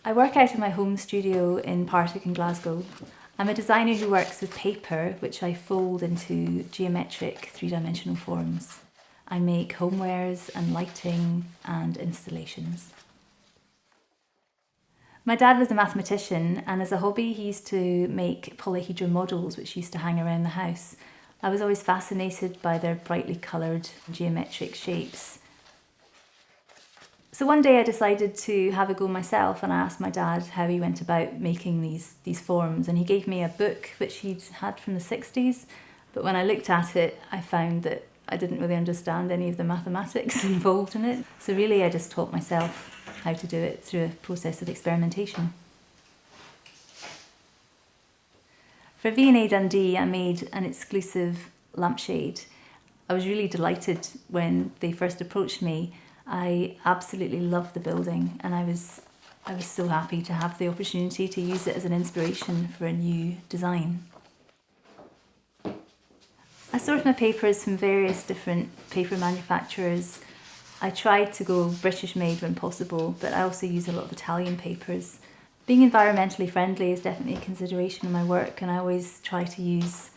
I work out of my home studio in Partick in Glasgow. I'm a designer who works with paper, which I fold into geometric three-dimensional forms. I make homewares and lighting and installations. My dad was a mathematician, and as a hobby he used to make polyhedron models which used to hang around the house. I was always fascinated by their brightly coloured geometric shapes. So one day I decided to have a go myself, and I asked my dad how he went about making these forms, and he gave me a book which he'd had from the 60s, but when I looked at it I found that I didn't really understand any of the mathematics involved in it. So really I just taught myself how to do it through a process of experimentation. For V&A Dundee I made an exclusive lampshade. I was really delighted when they first approached me. I absolutely loved the building, and I was so happy to have the opportunity to use it as an inspiration for a new design. I source my papers from various different paper manufacturers. I try to go British made when possible, but I also use a lot of Italian papers. Being environmentally friendly is definitely a consideration in my work, and I always try to use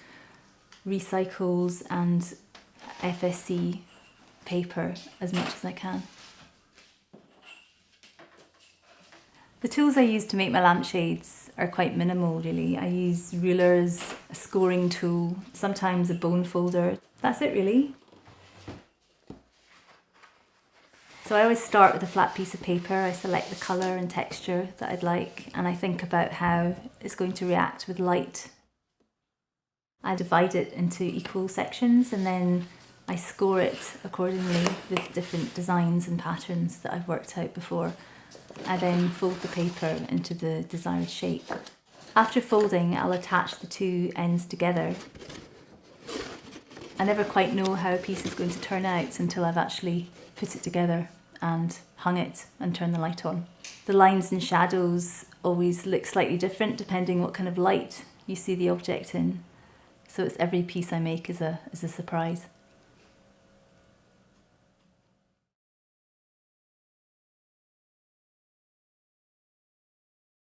recycles and FSC paper as much as I can. The tools I use to make my lampshades are quite minimal really. I use rulers, a scoring tool, sometimes a bone folder. That's it really. So I always start with a flat piece of paper. I select the colour and texture that I'd like, and I think about how it's going to react with light. I divide it into equal sections, and then I score it accordingly with different designs and patterns that I've worked out before. I then fold the paper into the desired shape. After folding, I'll attach the two ends together. I never quite know how a piece is going to turn out until I've actually put it together and hung it and turned the light on. The lines and shadows always look slightly different depending what kind of light you see the object in. So it's every piece I make is a surprise.